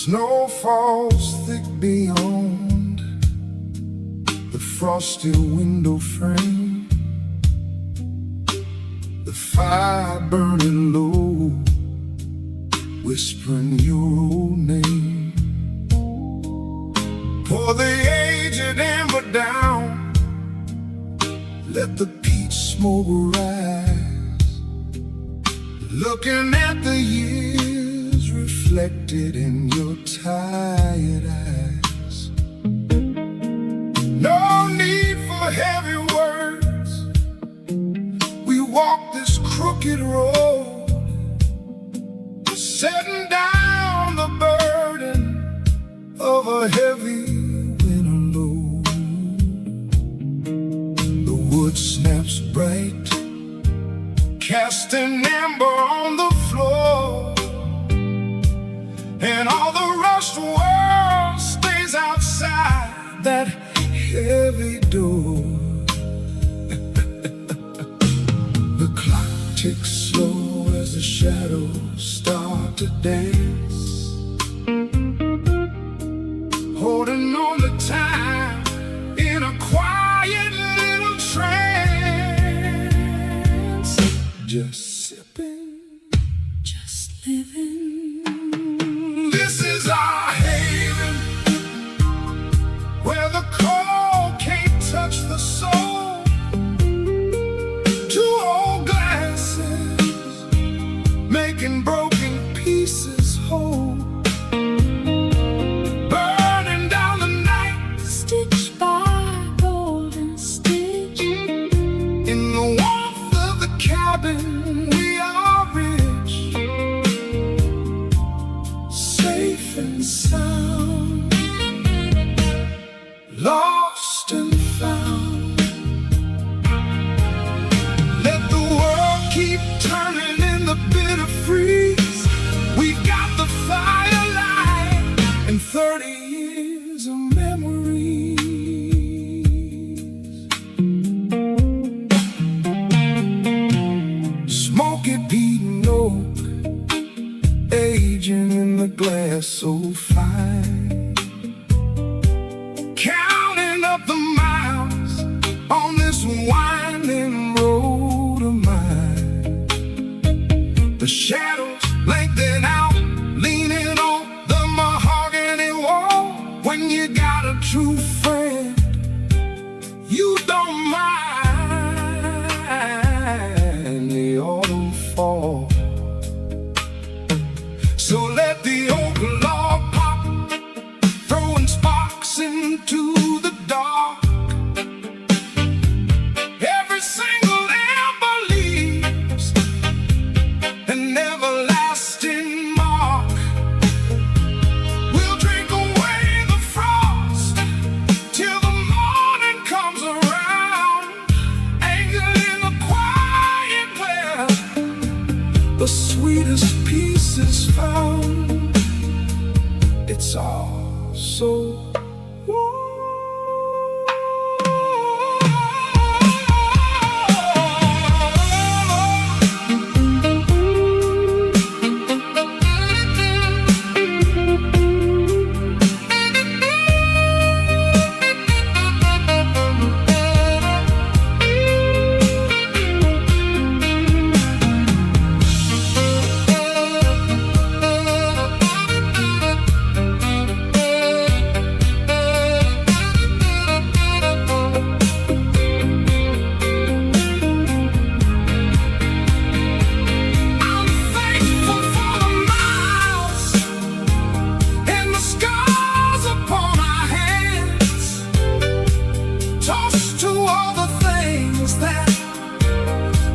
Snow falls thick beyond the frosty window frame, the fire burning low, whispering your old name. Pour the aged amber down, let the peach smoke rise, looking at the years reflected in your tired eyes. No need for heavy words, we walk this crooked road, setting down the burden of a heavy winter load. The wood snaps bright, casting amber on the floor, and all the rushed world stays outside that heavy door. The clock ticks slow as the shadows start to dance, holding on to time in a quiet little trance. Just sipping, just living. This is our haven, where the cold can't touch the soul. Two old glasses making broken pieces whole, burning down the night, stitch by golden stitch. In the warmth of the cabin we are rich, safe and sound, lost and found. Let the world keep turning in the bitter freeze. We've got the firelight and 30 years of memories. Smoky peat and oak, aging in the glass so fine, counting up the miles on this winding road of mine. The shadows lengthen out, leaning on the mahogany wall. When you got a true friend, you don't mind the autumn fall. So let the oak log pop, throwing sparks into the dark. Every single amber leaves an everlasting mark. We'll drink away the frost till the morning comes around, anchored in the quiet where the sweetest peace is found. It's all so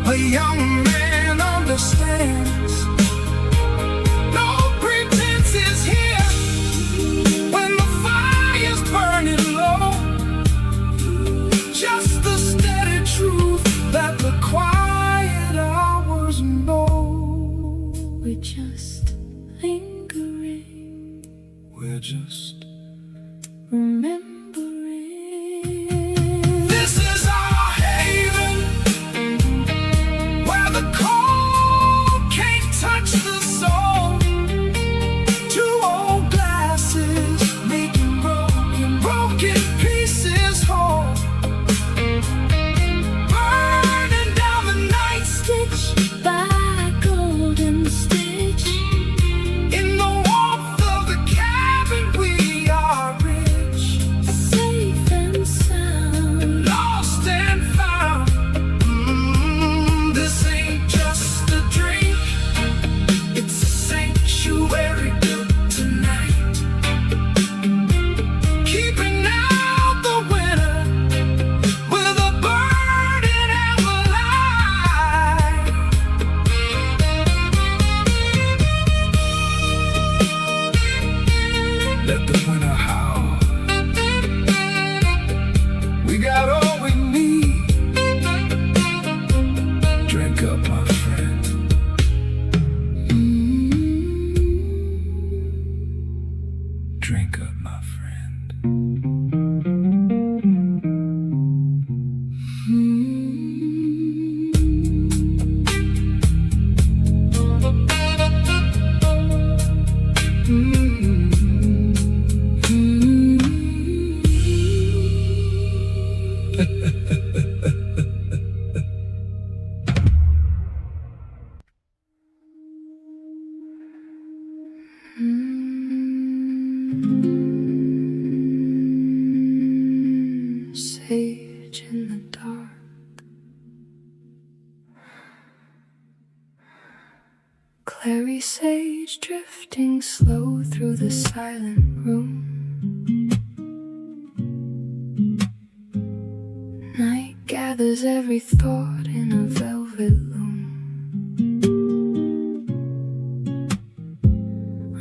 a young man understands. No pretense is here when the fire's burning low. Just the steady truth that the quiet hours know. We're just lingering, we're just remembering. This is our haven, where the cold can't Drink up, my friend. Drink up, my friend. Sage in the dark, clary sage drifting slow through the silent room. Night gathers every thought in a velvet loom,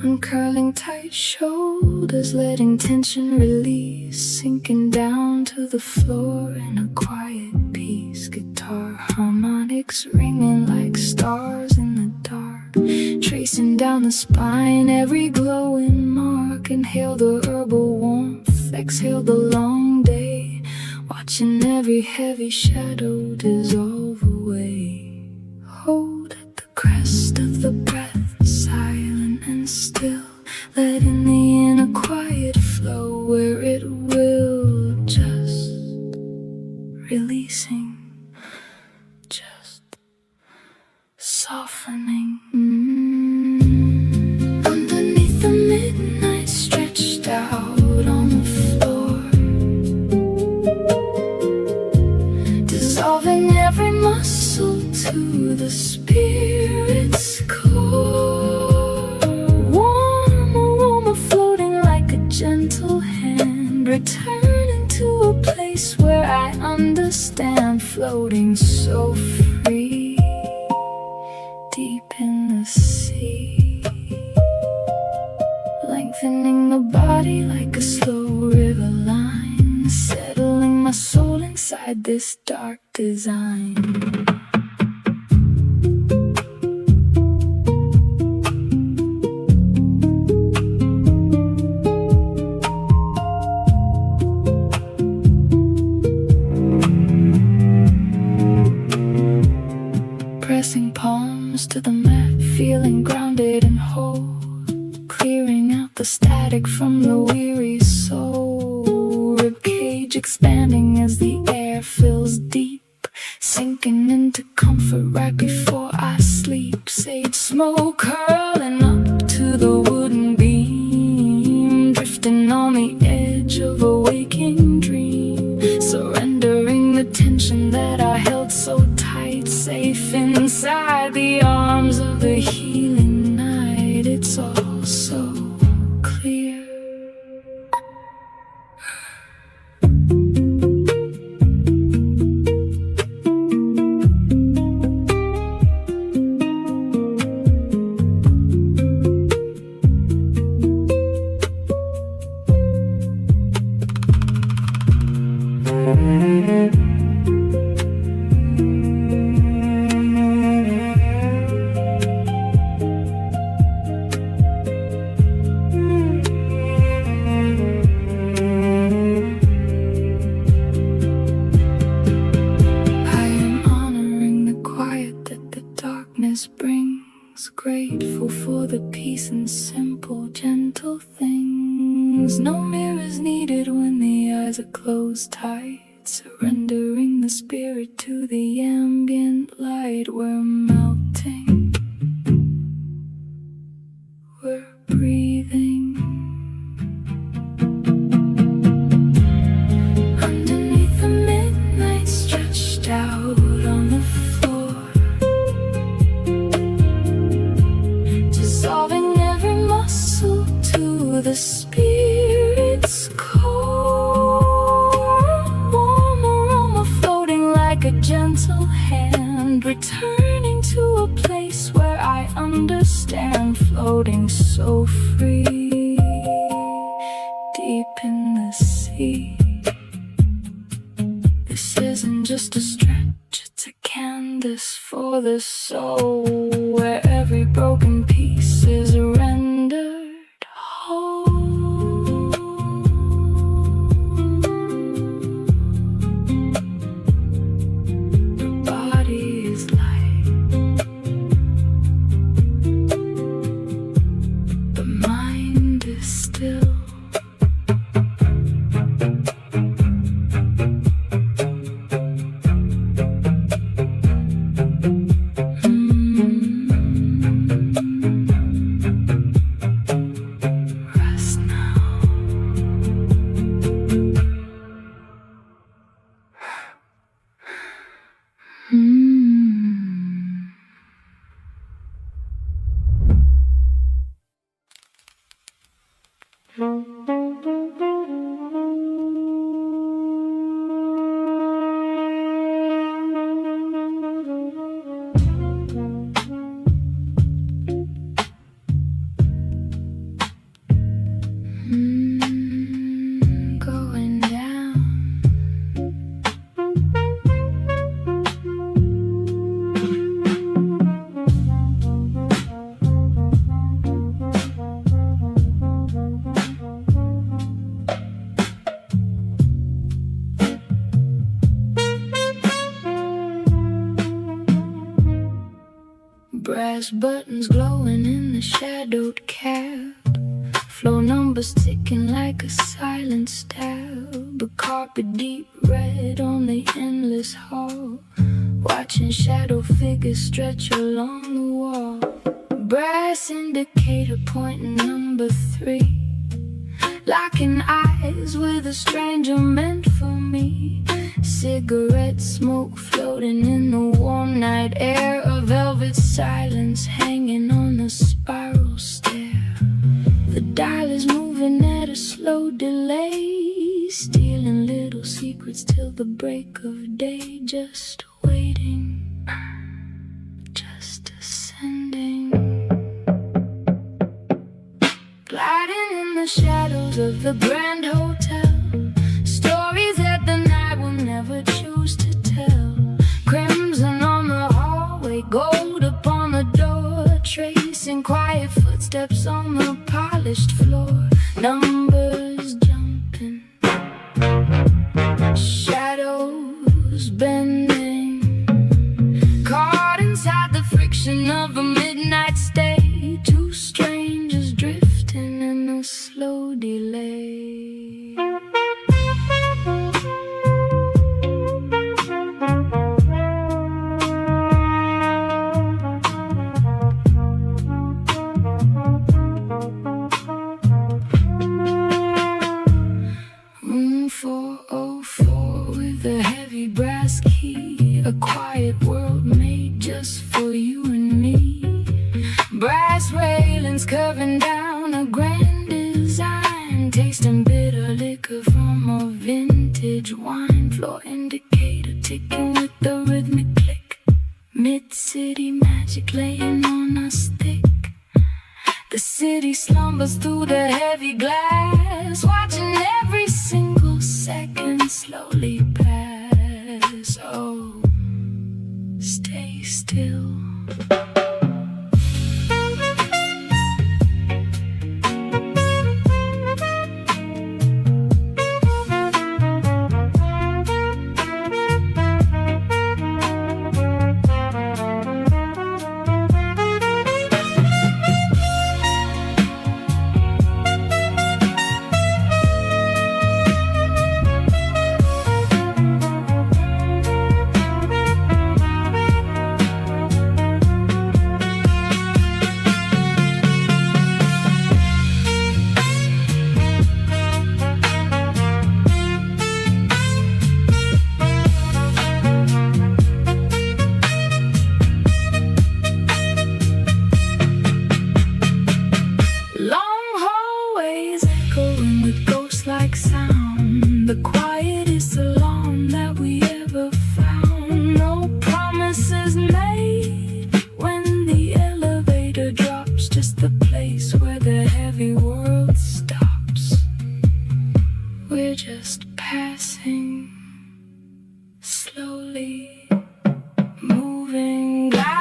uncurling tight shoulders, letting tension release, sinking down to the floor in a quiet peace. Guitar harmonics ringing like stars in the dark, tracing down the spine every glowing mark. Inhale the herbal warmth, exhale the long day, watching every heavy shadow dissolve away. Hold at the crest of the breath, silent and still, letting the inner quiet flow where it will, just releasing, just softening. Underneath the midnight, stretched out on the floor, dissolving every muscle to the spirit's core. Warm aroma floating like a gentle hand, returning to a place where I understand, floating so free, deep in the sea, lengthening the body like a slow river line, settling my soul inside this dark design. Pressing palms to the mat, feeling grounded and whole, clearing out the static from the weary soul. Ribcage expanding as the air fills deep, sinking into comfort right before I sleep. Sage smoke curling up to the wooden beam, drifting on the edge of a waking dream, surrendering the tension that I held so tight, safe inside the arms of the healing night. It's all so clear. Brings, grateful for the peace and simple, gentle things. No mirrors needed when the eyes are closed tight, surrendering the spirit to the ambient light. We're melting, we're breathing. Underneath the midnight, stretched out on the floor, dissolving every muscle to the spirit's core. Warm aroma floating like a gentle hand, returning to a place where I understand, floating so free, deep in the sea. This isn't just a stretch, it's a canvas for for the soul, where every broken piece is rendered whole. The body is light, the mind is still. Going down. Brass buttons glowing in the shadowed cab, floor numbers ticking like a silent stab. A carpet deep red on the endless hall, watching shadow figures stretch along the wall. Brass indicator pointing number 3, locking eyes with a stranger meant for me. Cigarette smoke floating in the warm night air, a velvet silence hanging on the spiral stair. The dial is moving at a slow delay, stealing little secrets till the break of day. Just waiting, just ascending, gliding in the shadows of the Grand Hotel. Stories that the night will never choose to tell. Crimson on the hallway, gold upon the door, tracing quiet footsteps on the polished floor. Numbers jumping, shadows bending, caught inside the friction of a midnight stay. Two strangers drifting in a slow delay. Room 404 with a heavy brass key, a quiet world made just for you and me. Brass railings curving down a grand design, tasting bitter liquor from a vintage wine. Floor indicator ticking with the rhythmic click, mid-city magic laying on us thick. The city slumbers through the heavy glass, watching every single second slowly pass. Oh, stay still. The quietest alarm that we ever found. No promises made when the elevator drops, just the place where the heavy world stops. We're just passing, slowly moving, gliding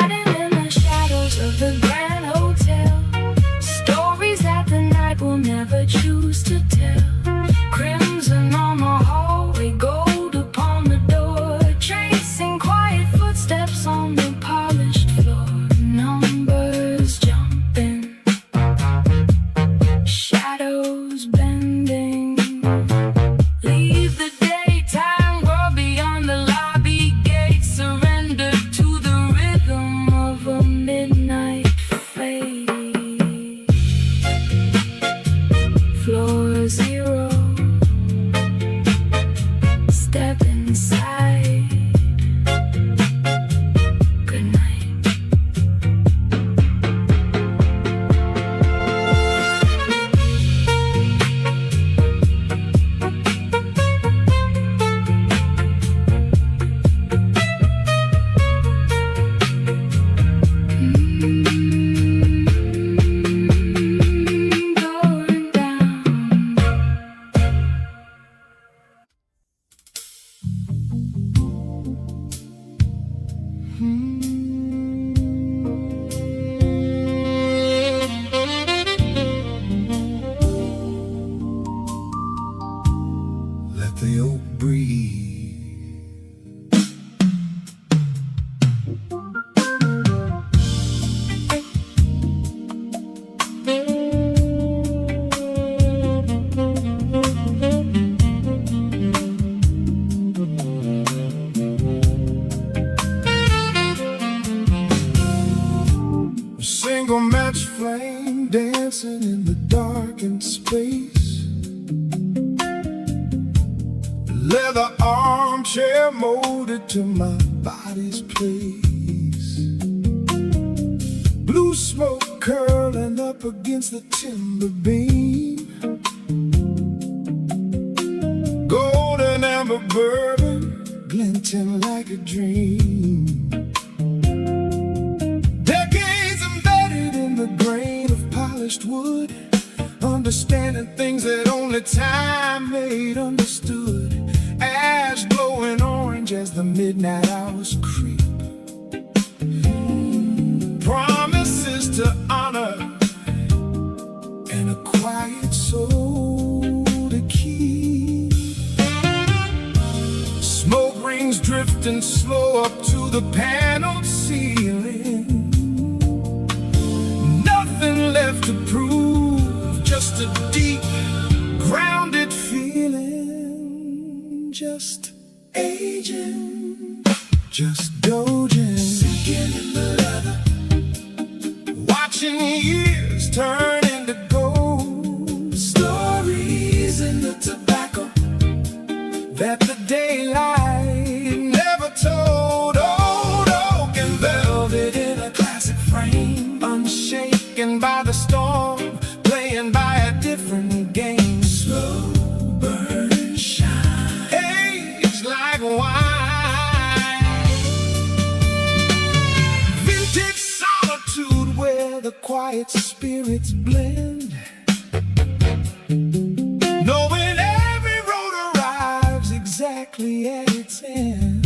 single match flame dancing in the darkened space. Leather armchair molded to my body's place. Blue smoke curling up against the timber beam. Golden amber bourbon glinting like a dream. Decades embedded in the grain of polished wood, understanding things that only time made understood. Ash glowing orange as the midnight hours creep. Promises to honor and a quiet soul to keep. Smoke rings drifting slow up to the paneled ceiling. Nothing left to prove, just a deep, grounded feeling. Just aging, just dozing, sinking in the leather, watching years turn into gold. Stories in the tobacco that the daylight never told. Old oak and velvet in a classic frame, unshaken by the storm, playing by a different game. Slow burn shine, age like wine. Vintage solitude where the quiet spirits blend, knowing every road arrives exactly at its end.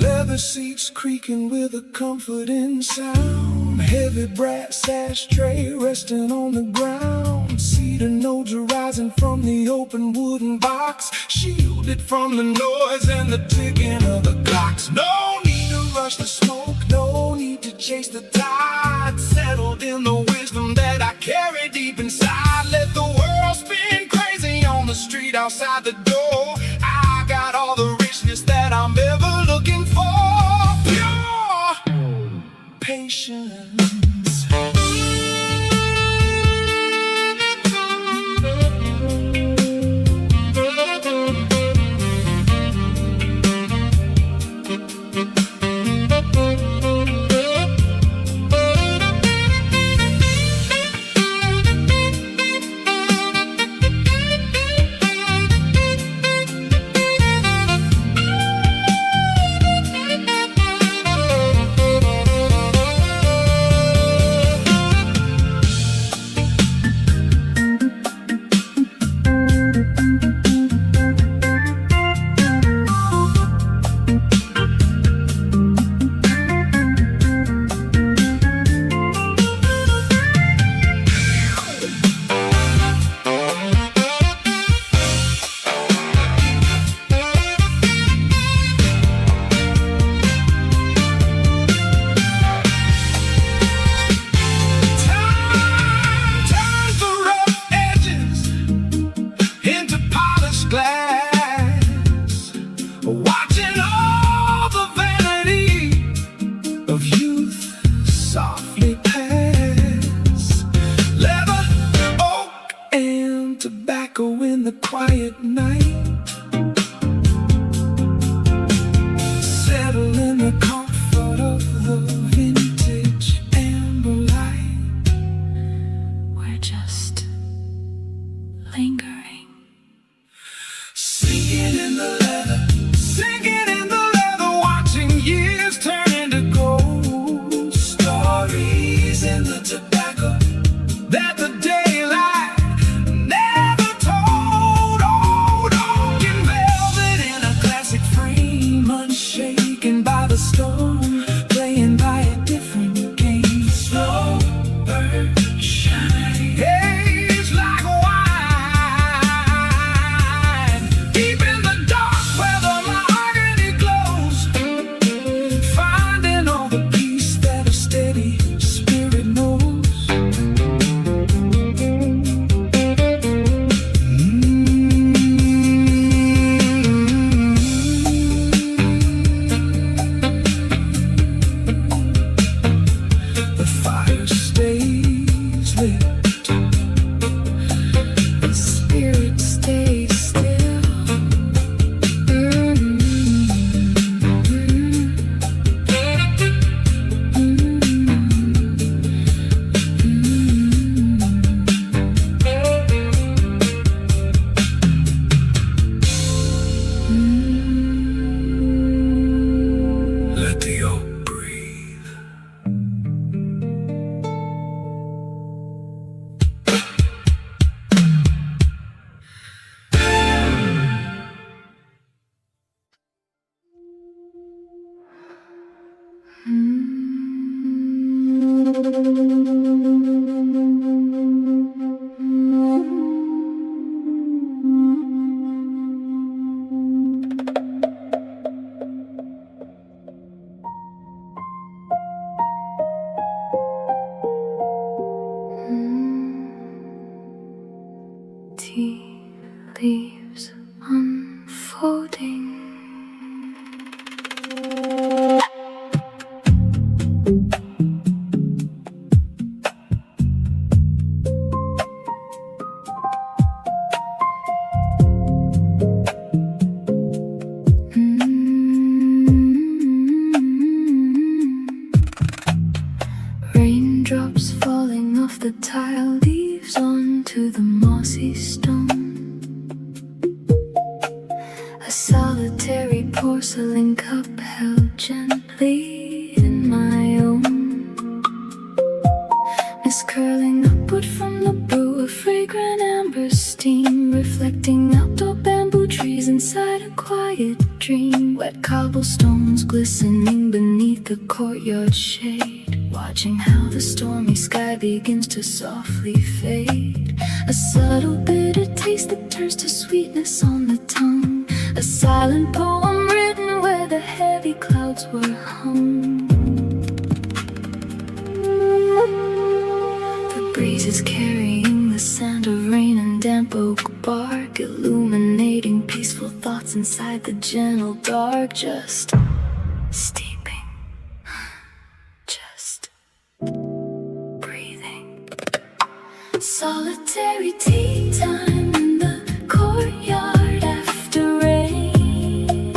Leather seats creaking with a comforting sound. Heavy brass ashtray resting on the ground. Cedar notes arising from the open wooden box, shielded from the noise and the ticking of the clocks. No need to rush the smoke, no need to chase the tide. Settled in the wisdom that I carry deep inside. Let the world spin crazy on the street outside the door. I got all the richness that I'm ever looking for. Pure patience. the tile leaves onto the mossy stone. A solitary porcelain cup held gently in my own. Mist curling upward from the brew, a fragrant amber steam reflecting outdoor bamboo trees inside a quiet dream. Wet cobblestones glistening beneath the courtyard shade, watching how the stormy sky begins to softly fade. A subtle bitter taste that turns to sweetness on the tongue. A silent poem written where the heavy clouds were hung. The breeze is carrying the scent of rain and damp oak bark, illuminating peaceful thoughts inside the gentle dark. Just steeping, just breathing. Solitary tea time in the courtyard after rain,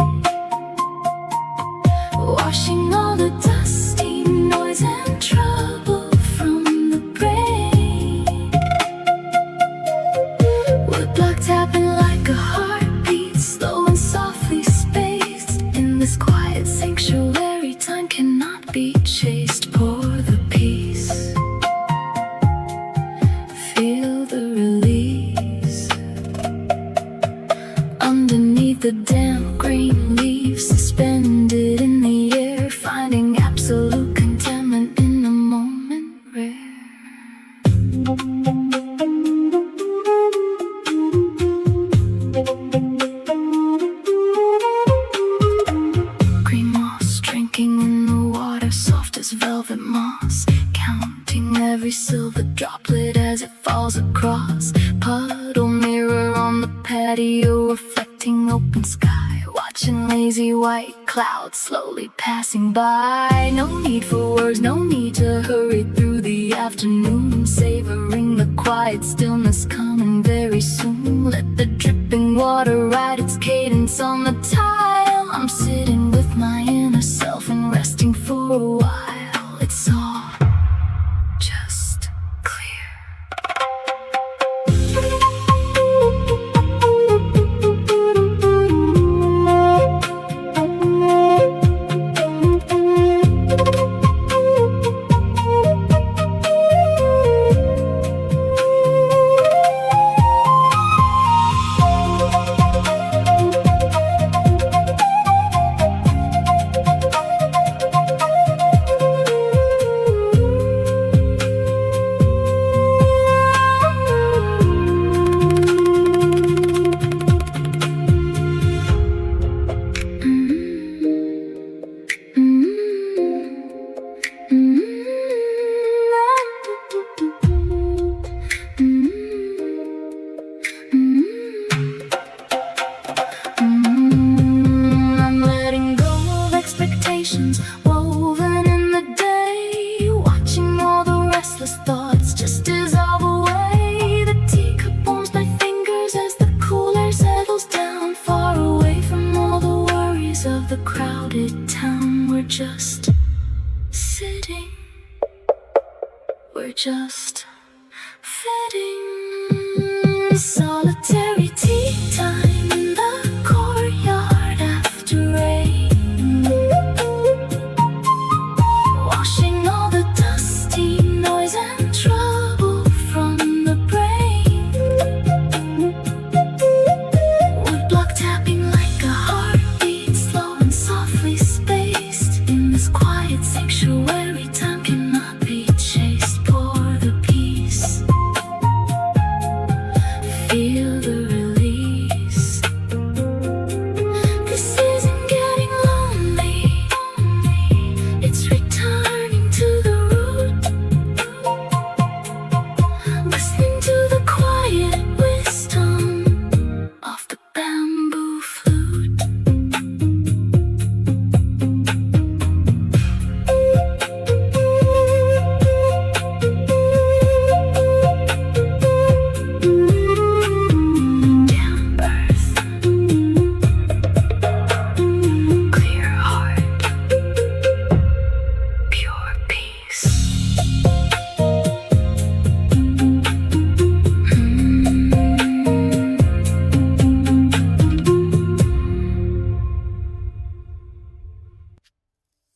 washing all the dusty noise and trouble from the brain. Woodblock tapping like a heartbeat, slow and softly spaced. In this quiet sanctuary, time cannot be chased. Pour the peace, feel the release. Underneath the damp green leaves, suspended in the air, finding absolute contentment in a moment rare. Green moss drinking in the water, soft as velvet moss, counting every silver droplet as it falls across. Puddle mirror on the patio, reflecting open sky, watching lazy white clouds slowly passing by. No need for words, no need to hurry through the afternoon, savoring the quiet stillness coming very soon. Let the dripping water ride its cadence on the tile. I'm sitting with my inner self and resting for a while. It's all just clear. I'm letting go of expectations woven in the day, watching all the restless thoughts just dissolve away. The teacup warms my fingers as the cooler settles down, far away from all the worries of the crowded town. We're just sitting, we're just fitting. Solitary tea time in the courtyard after rain, washing all the dusty noise and trouble from the brain. Woodblock tapping like a heartbeat, slow and softly spaced. In this quiet sanctuary, time cannot be chased. Pour the peace, feel the release.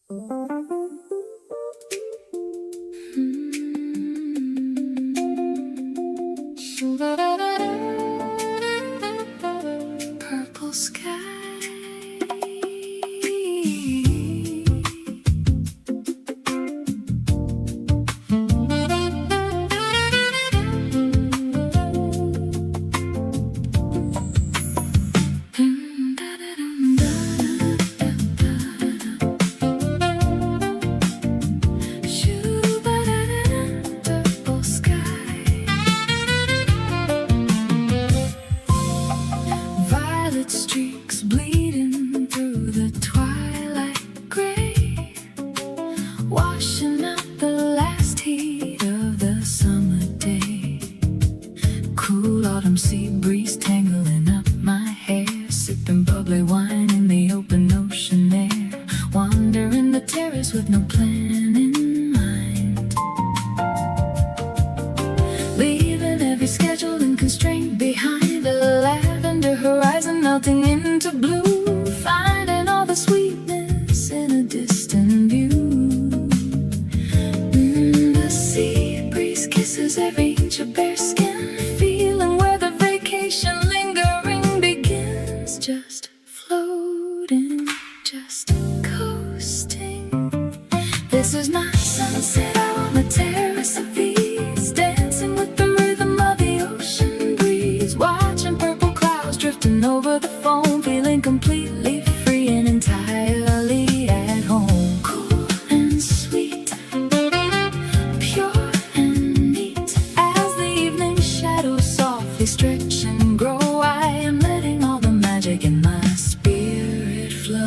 Purple sky. Purple sky. Violet streaks bleeding through the twilight gray, washing out the last heat of the summer day. Cool autumn sea breeze tangling up my hair, sipping bubbly wine in the open ocean air, wandering the terrace with no plan in mind, leaving every schedule and constraint behind. A lavender horizon melting into blue, finding all the sweetness in a distant view. The sea breeze kisses every inch of bare skin, feeling where the vacation lingering begins. Just floating, just coasting. This is my sunset out on the terrace of ease, dancing with the rhythm of the ocean breeze, watching purple clouds drifting over the foam, feeling completely free and entirely at home. Cool and sweet, pure and neat, as the evening shadows softly stretch and grow, I am letting all the magic in my spirit flow.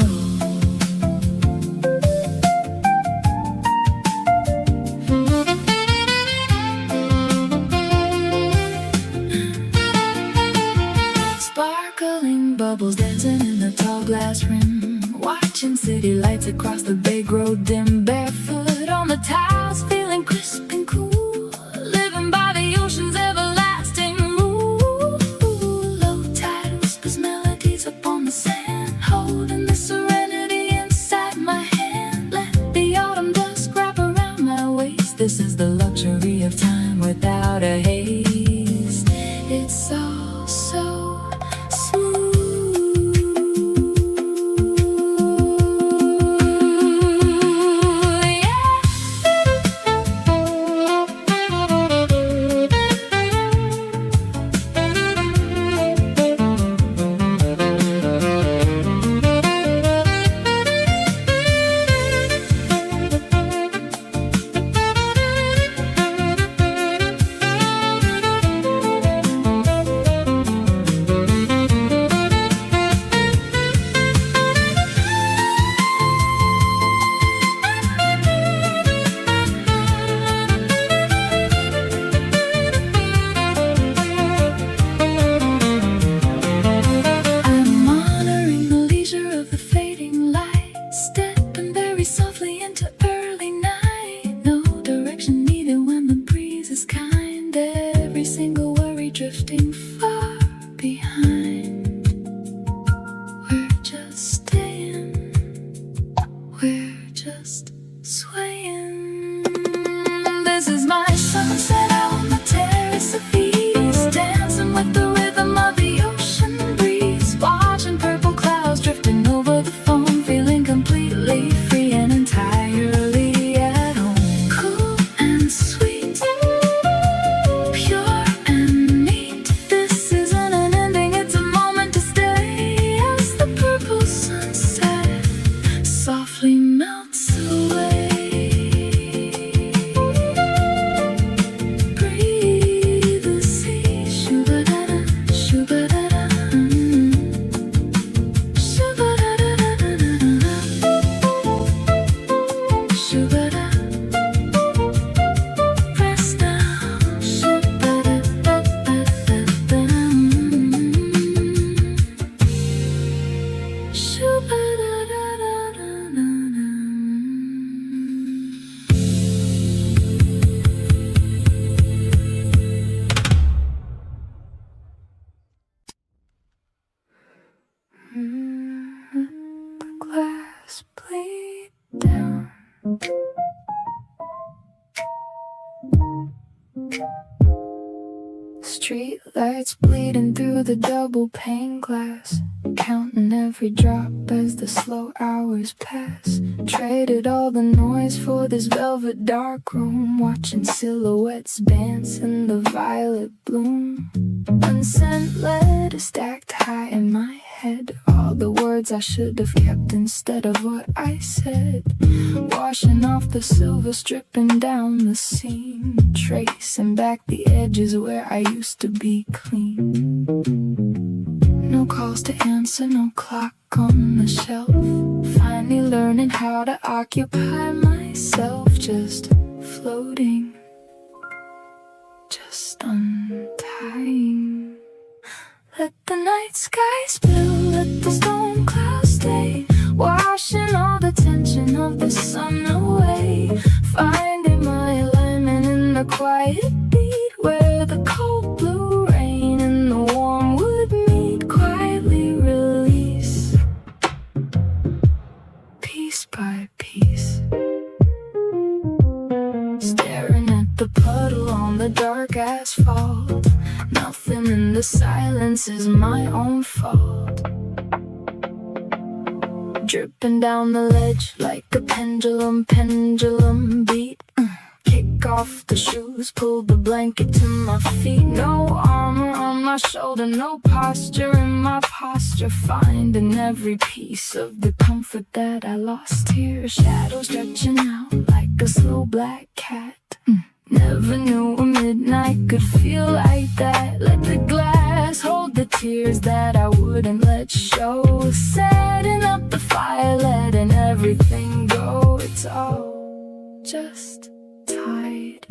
Sparkling bubbles dancing in the tall glass rim, watching city lights across the bay grow dim, barefoot on the tiles, feeling crisp and cool, living by the ocean's everlasting rule. Low tide whispers melodies upon the sand, holding the serenity inside my hand. Let the autumn dusk wrap around my waist. This is the luxury of time without a haste. It's all so softly into early night. No direction needed when the breeze is kind. Every single worry drifting far behind. We're just staying, we're just swaying. This is my sunset out on the terrace of ease, dancing with the rhythm of the ocean breeze, watching purple clouds drifting over the foam, feeling completely free and entirely at home. Cool and sweet, pure and neat. This isn't an ending, it's a moment to stay, as the purple sunset softly melts away. Breathe the sea, shoo-ba-da-da, shoo-ba-da-da, shoo-ba-da-da-da-da-da, shoo-ba-da. Rest now, shoo-ba-da-da-da-da-da, shoo-ba-da-da-da-da-da. thoughts bleeding through the double pane glass, counting every drop as the slow hours pass. Traded all the noise for this velvet dark room, watching silhouettes dance in the violet bloom. Unsent letter stacked high in my head, all the words I should have kept instead of what I said. Washing off the silver, stripping down the seam, tracing back the edges where I used to be clean. No calls to answer, no clock on the shelf. Finally learning how to occupy myself, just floating, just untying. Let the night sky spill, let the storm clouds stay, washing all the tension of the sun away. Finding my alignment in the quiet beat, where the cold blue rain and the warm wood meet. Quietly release, piece by piece. Staring at the puddle on the dark asphalt, nothing in the silence is my own fault. Dripping down the ledge like a pendulum beat. Kick off the shoes, pull the blanket to my feet. No armor on my shoulder, no posture in my posture. Finding every piece of the comfort that I lost here. Shadows stretching out like a slow black cat. Never knew a midnight could feel like that. Let the glass hold the tears that I wouldn't let show. Setting up the fire, letting everything go. It's all just tide.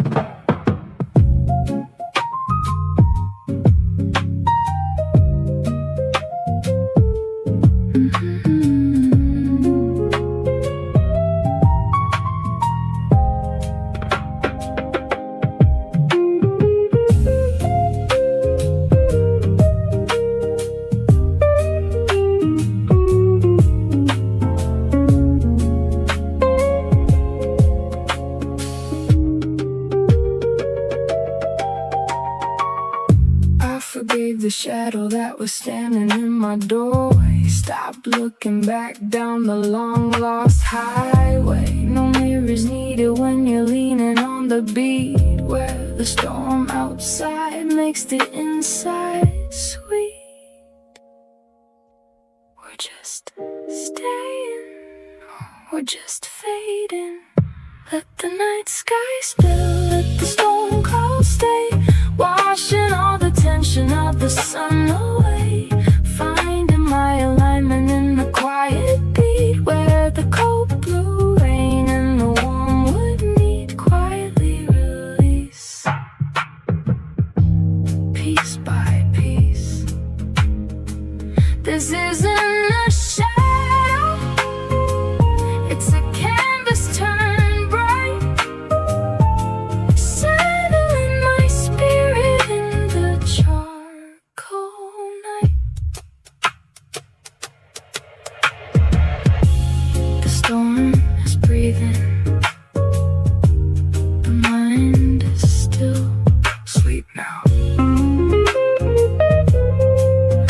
Forgave the shadow that was standing in my doorway. Stopped looking back down the long lost highway. No mirrors needed when you're leaning on the beat, where the storm outside makes the inside sweet. We're just staying, we're just fading. Let the night sky spill, let the storm clouds stay, washing all the tension of the sun away. Finding my alignment in the quiet beat, where the cold blue rain and the warm wood meet. Quietly release, piece by piece. This isn't a shadow, it's a canvas turned bright. Settling my spirit in the charcoal night. The storm is breathing, the mind is still. Sleep now,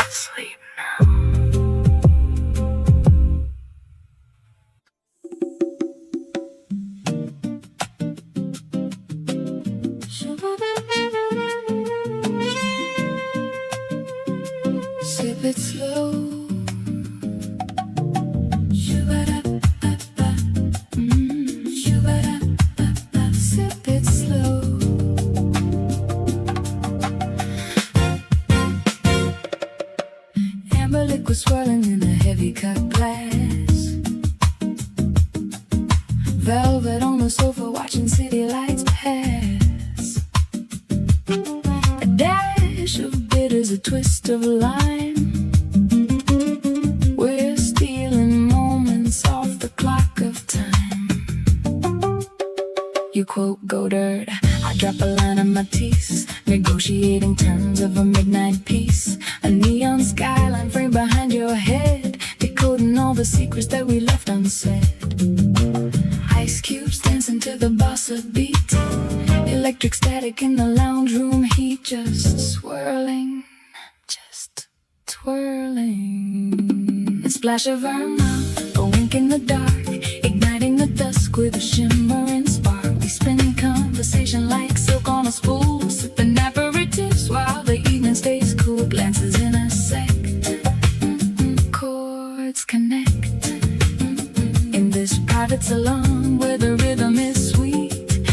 sleep now. Sip it slow. Sip it slow. Amber liquid swirling in a heavy cut glass. Velvet on the sofa watching city lights pass. A dash of bitters, a twist of lime. We're stealing moments off the clock of time. You quote Godard, I drop a line of Matisse, negotiating terms of a midnight piece. A neon skyline framed behind your head, decoding all the secrets that we left unsaid. Ice cubes dancing to the bossa beat, electric static in the lounge room heat, just swirling, twirling. A splash of her mouth, a wink in the dark, igniting the dusk with a shimmering spark. We spin conversation like silk on a spool, sipping aperitifs while the evening stays cool. Glances intersect, chords connect. In this private salon where the rhythm is sweet,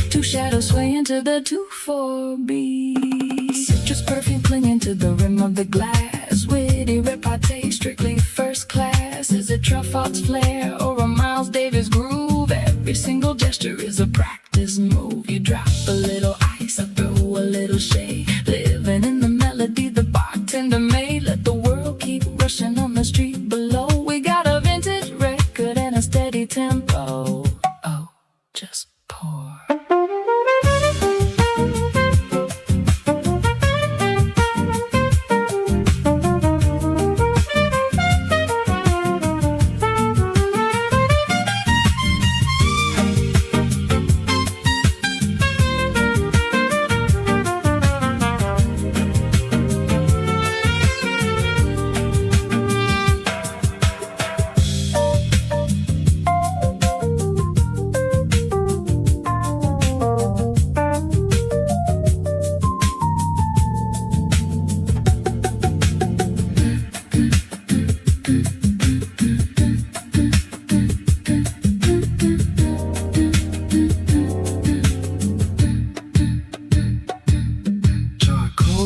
two shadows sway into the 2/4 beat. Citrus perfume clinging to the rim of the glass, witty repartee strictly first class. Is it Truffaut's flair or a Miles Davis groove? Every single gesture is a practice move. You drop a little ice, I throw a little shade, living in the melody the bartender made. Let the world keep rushing on the street below. We got a vintage record and a steady tempo. Oh, just pour.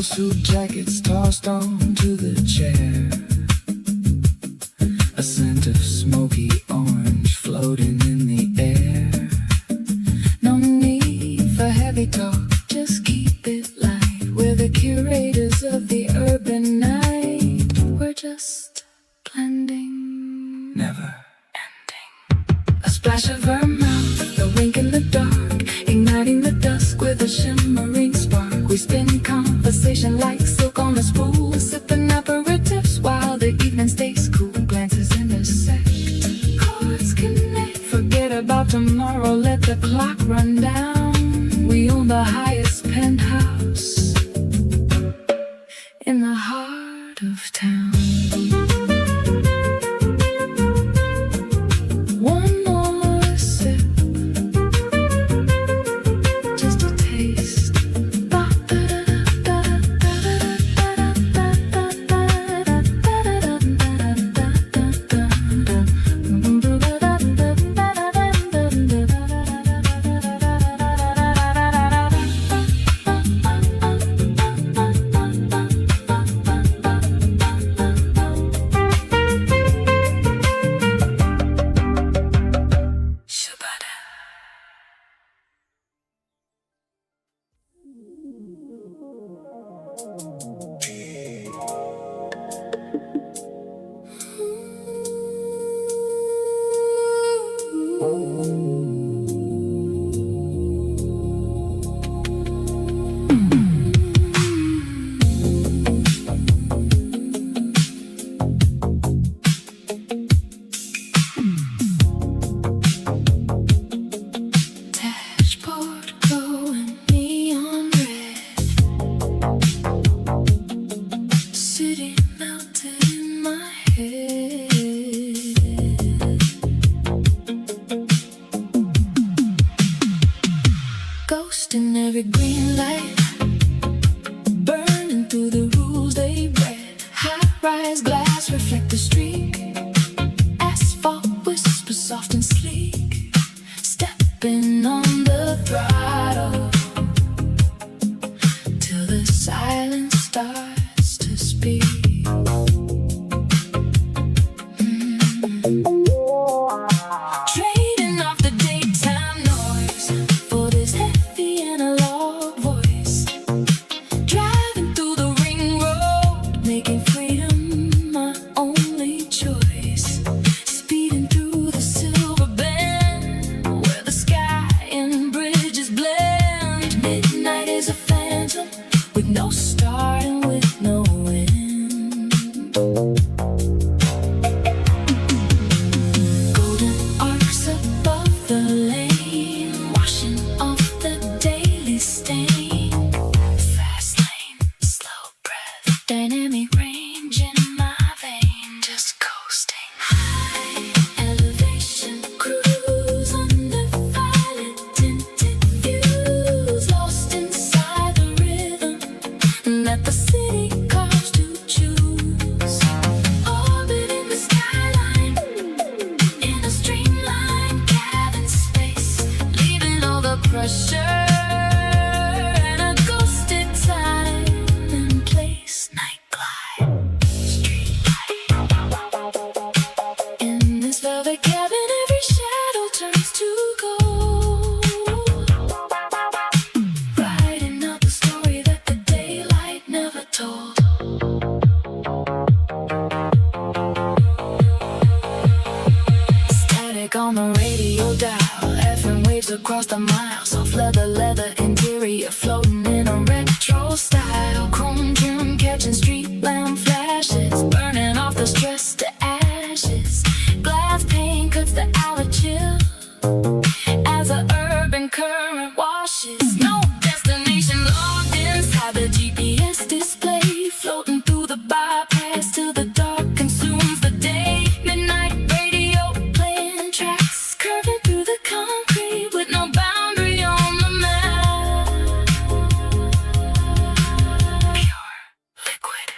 Suit jackets tossed onto the chair, a scent of smoky orange floating in the air. No need for heavy talk, just keep it light. We're the curators of the urban night. We're just blending, Never ending. A splash of her mouth, a wink in the dark, igniting the dusk with a shimmering spark. We spin conversation like silk on a spool, sipping aperitifs while the evening stays cool. Glances intersect, chords connect. Forget about tomorrow, let the clock run down. We own the highest penthouse in the heart of town. One more sip, just a taste. Dashboard glowing neon red, city melted in my head. Ghost in every green light, burning through the rules they bred. High-rise glass reflect the streak, asphalt whispers soft and sleek. Stepping on the throttle till the silence starts to speak. Trading off the daytime noise for this heavy analog voice. Driving through the ring road, making freedom my only choice. Speeding through the silver band where the sky and bridges blend. pressure and a ghosted time and place. Night glide, street light. In this velvet cabin, every shadow turns to gold, writing out the story that the daylight never told. Static on the radio dial, FM waves across the miles. Soft leather interior, floating in a retro style. Chrome trim catching street lamp flashes, burning off the stress to ashes. Glass pane cuts the alley chill as a urban current washes. No destination logged inside the GPS display, floating through the bypass till the dark consumes the day. Midnight radio playing tracks, curving through the concrete with no boundary on the map. Pure liquid.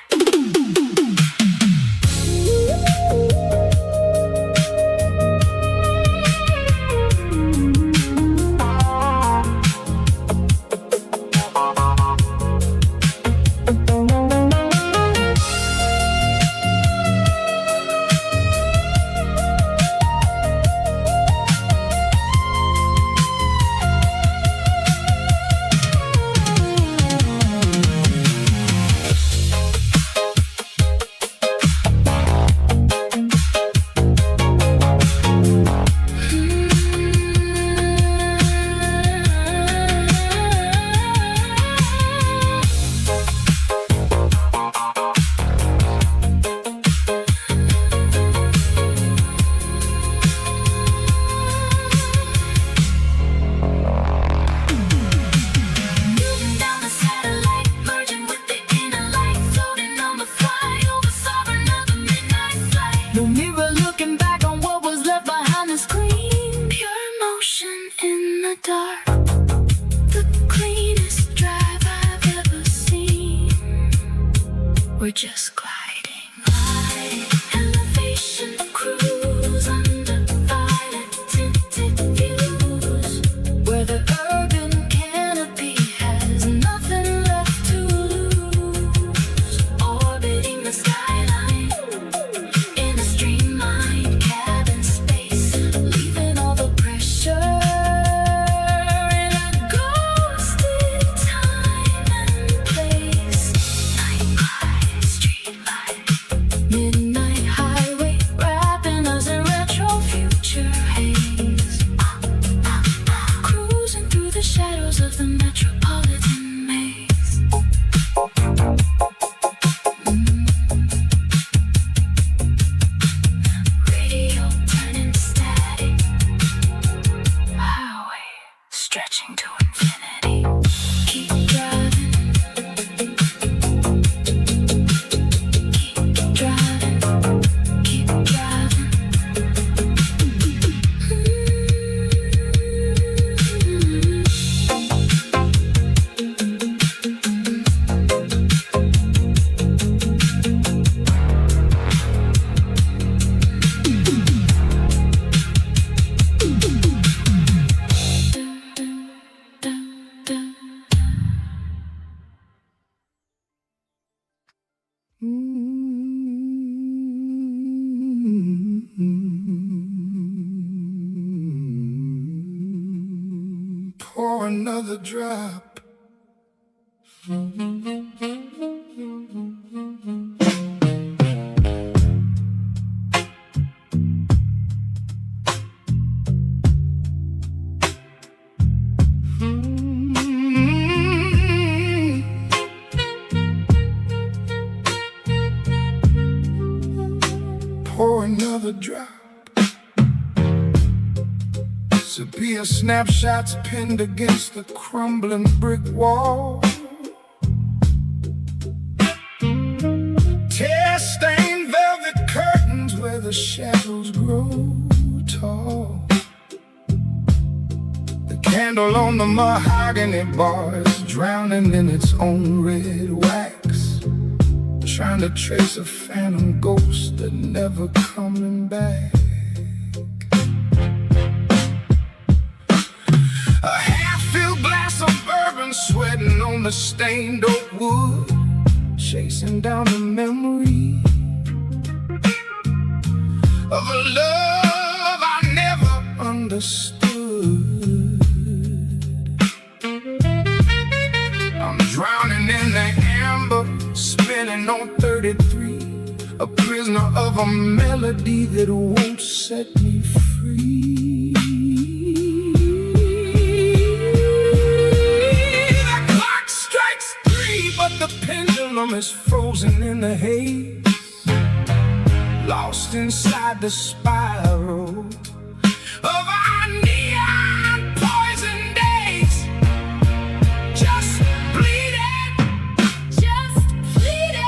No mirror looking back on what was left behind the screen. Pure emotion in the dark, the cleanest drive I've ever seen. We're just gliding, high elevation cruise under violet tinted views, where the urban canopy has nothing left to lose. Orbiting the skyline in a streamlined cabin space, leaving all the pressure in a ghosted time and place. Night glide, street light, midnight highway, wrapping us in retro future haze. Cruising through the shadows of the metropolitan maze. Radio turning static, highway stretching to infinity. Keep driving, keep driving, keep driving. Pour another drop. Pour another drop. Sepia snapshots pinned against the crumbling brick wall. Tear-stained velvet curtains where the shadows grow tall. The candle on the mahogany bar is drowning in its own red wax, trying to trace a phantom ghost that never coming back. A half sweating on the stained oak wood, chasing down the memory of a love I never understood. I'm drowning in the amber, spinning on 33, a prisoner of a melody that won't set me free. The clock strikes 3, but the pendulum is frozen in the haze, lost inside the spiral of our neon poison days. Just bleeding, Just fleeting.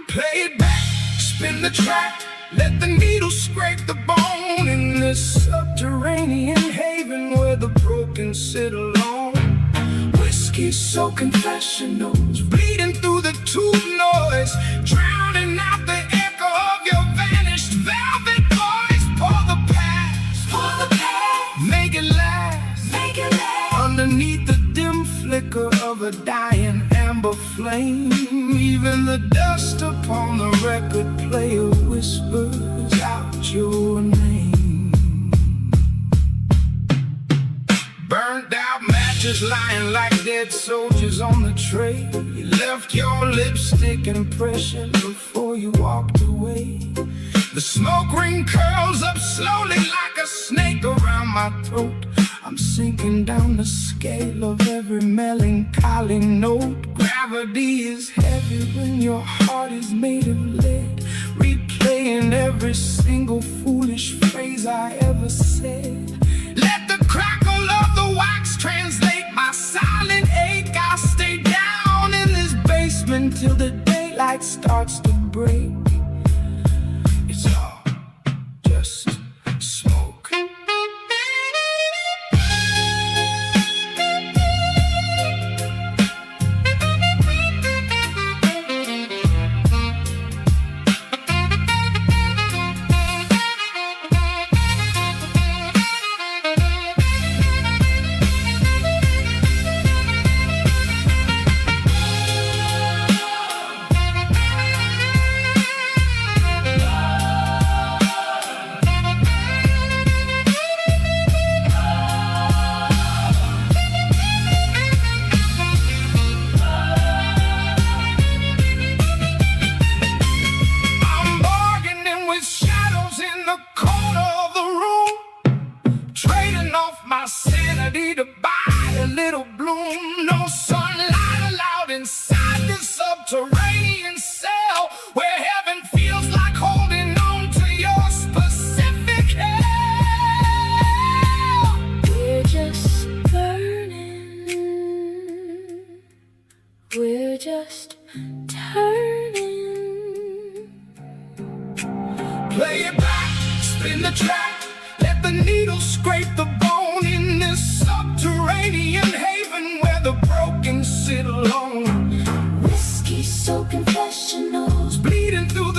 play it back, spin the track, let the needle scrape the bone in this subterranean haven where the broken sit alone. Whiskey-so confessionals, bleeding through the tube noise, drowning out the echo of your vanished velvet voice. Pour the past, make it last, underneath the dim flicker of a dying amber flame. Even the dust upon the record player whispers out your name. Burned out matches lying like dead soldiers on the tray. You left your lipstick impression before you walked away. The smoke ring curls up slowly like a snake around my throat. I'm sinking down the scale of every melancholy note. Gravity is heavy when your heart is made of lead, replaying every single foolish phrase I ever said. Let the crackle of the wax translate my silent ache. I'll stay down in this basement till the daylight starts to break. It's all just smoke. My sanity to buy a little bloom. No sunlight allowed inside this subterranean cell where heaven feels like holding on to your specific hell. We're just burning. We're just turning. Play it back, spin the track, let the needle scrape the bone in this subterranean haven where the broken sit alone. Whiskey-so confessionals, Bleeding through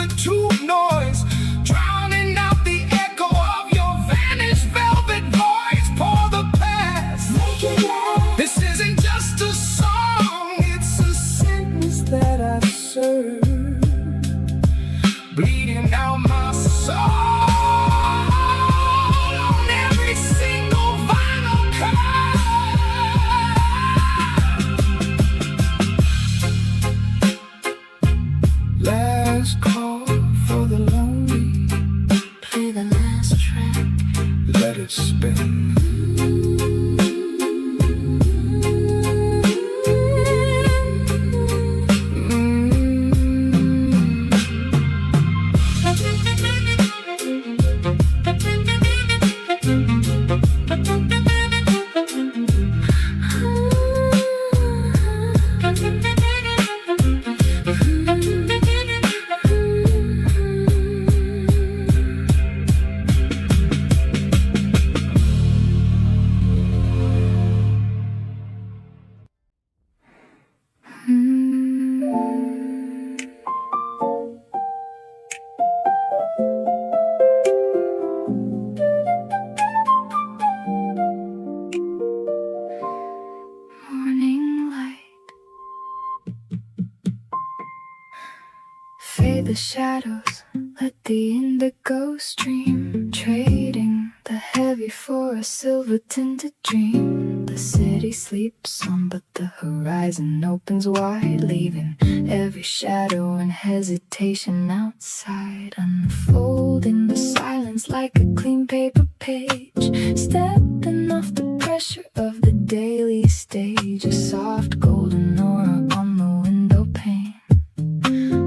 the shadows, let the indigo stream, trading the heavy for a silver-tinted dream. The city sleeps on, but the horizon opens wide, leaving every shadow and hesitation outside, unfolding the silence like a clean paper page, stepping off the pressure of the daily stage. A soft golden aura on the window pane,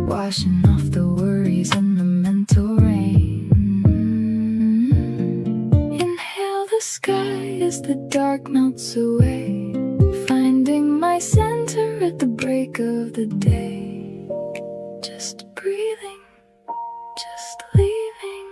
washing off the worries and the mental rain. Inhale the sky as the dark melts away, finding my center at the break of the day. Just breathing, just leaving.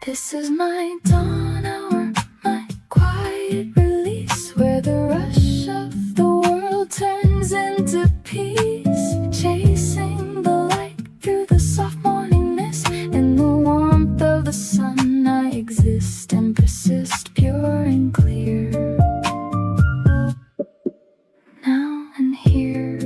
This is my dawn hour, my quiet release, where the rush of the world turns into peace, chasing the light through the soft morning mist. In the warmth of the sun I exist and persist, pure and clear, now and here.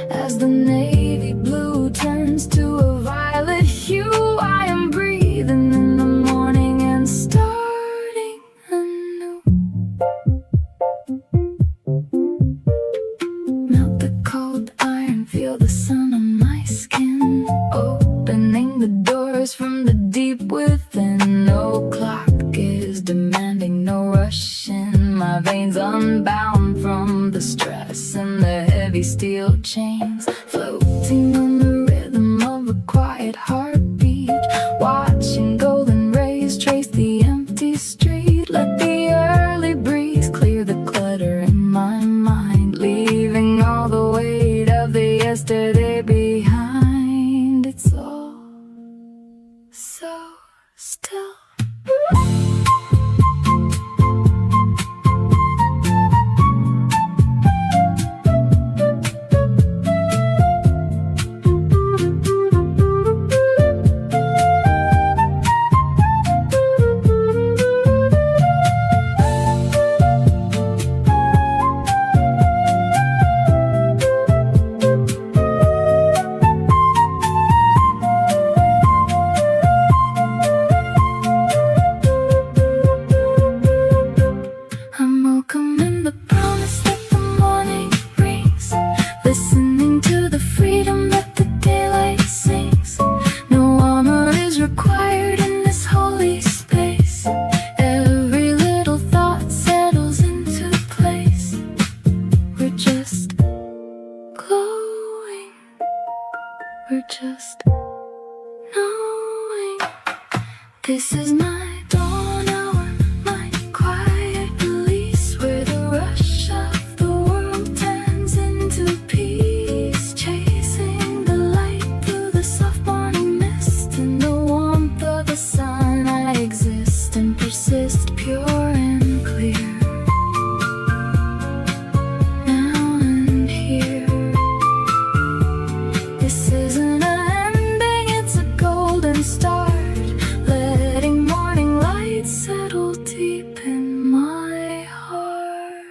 As the navy blue turns to a violet hue, I am breathing in the morning and starting anew. Melt the cold iron, feel the sun on my skin, opening the doors from the deep within. No clock is demanding, no rush in my veins, unbound from the stress and the heavy steel chains, floating on the rhythm of a quiet heartbeat, watching golden rays trace the empty street. Let the early breeze clear the clutter in my mind, leaving all the weight of the yesterday behind. It's all so still. I'm welcoming the promise that the morning brings, listening to the freedom that the daylight sings. No armor is required in this holy space. Every little thought settles into place. We're just glowing, we're just knowing. This is my dawn hour, my quiet release, where the rush of the world turns into peace, chasing the light through the soft morning mist. In the warmth of the sun I exist and persist, pure and clear, now and here. This isn't an ending, it's a golden start, letting morning light settle deep in my heart.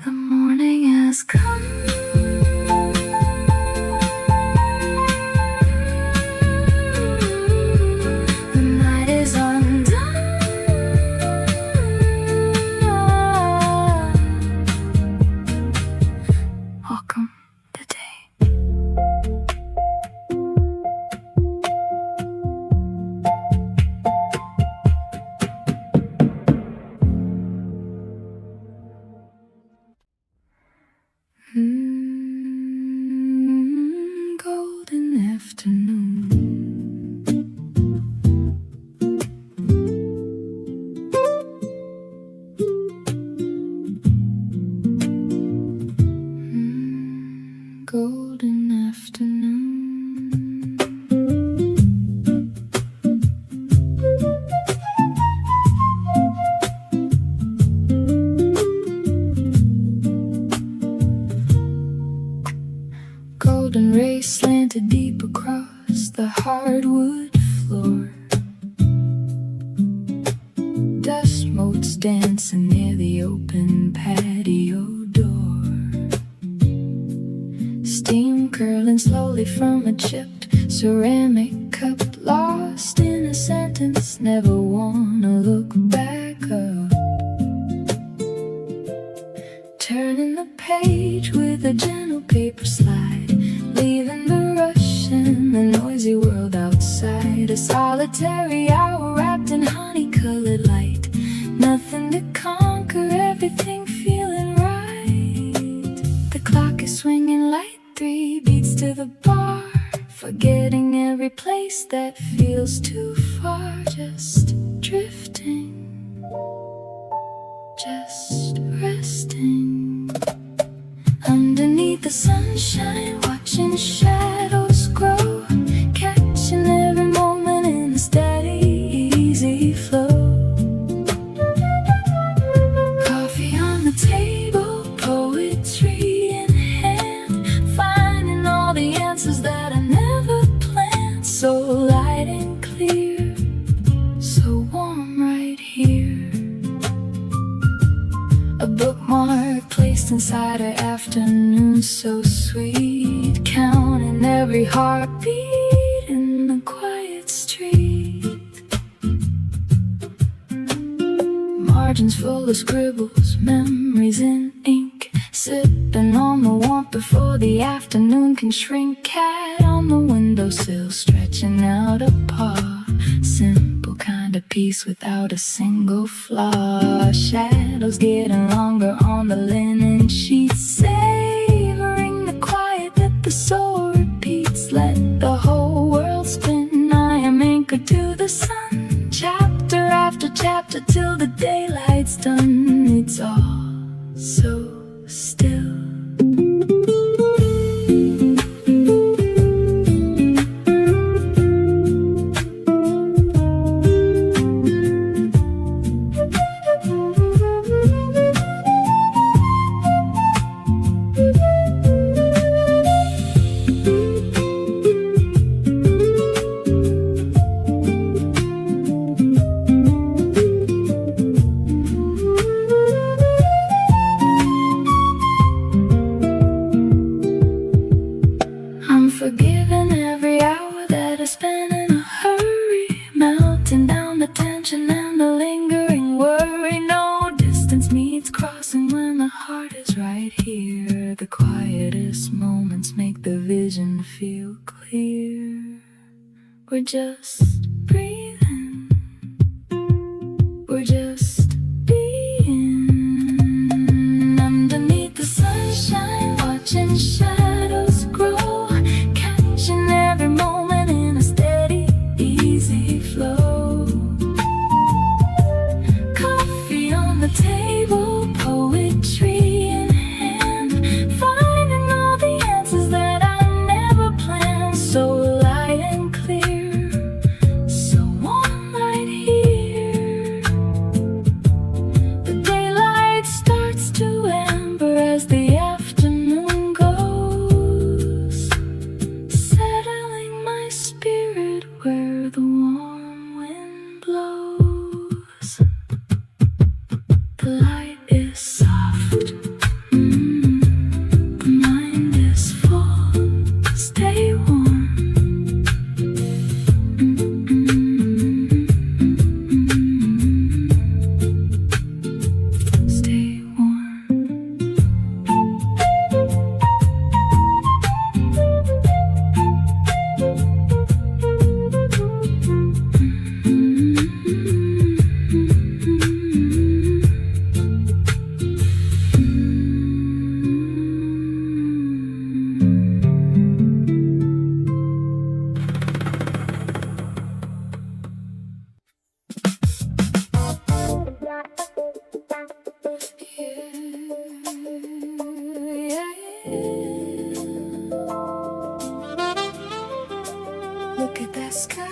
The morning has come. The night is undone. Welcome the day. Golden afternoon. Golden afternoon. Golden rays slanted deep across the hardwood floor. Dust motes dancing near the open patio sipping slowly from a chipped ceramic cup, lost in a sentence, never wanna look back up. Turning the page with a gentle paper slide, leaving the rush and the noisy world outside. A solitary hour wrapped in honey-colored light, nothing to conquer, everything feeling right. The clock is swinging like 3 beats to the bar, forgetting every place that feels too far. Just drifting, just resting underneath the sunshine, watching shadows grow, catching every moment in a steady, easy flow. Coffee on the table, poetry in hand, finding all the answers that I never planned. So light and clear, so warm right here. A bookmark placed inside her afternoon, so sweet, counting every heartbeat in the quiet street. Margins full of scribbles, memories in ink, sipping on the warmth before the afternoon can shrink. Cat on the windowsill, stretching out a paw, simple kind of peace without a single flaw. Shadows getting longer on the linen sheets, savoring the quiet that the soul repeats. Let the whole world spin, I am anchored to the sun, chapter after chapter till the daylight's done. It's all so still. Forgiving every hour that I spent in a hurry, melting down the tension and the lingering worry. No distance meets crossing when the heart is right here. The quietest moments make the vision feel clear. We're just breathing, we're just being underneath the sunshine, watching shadows grow, every moment in a steady, easy flow. Coffee on the table, poetry in hand, finding all the answers that I never planned. So light and clear, so warm right here. The daylight starts to amber as the afternoon goes, my spirit where the warm wind blows. The light is soft, the mind is full. Stay warm, stay warm. Look at that sky.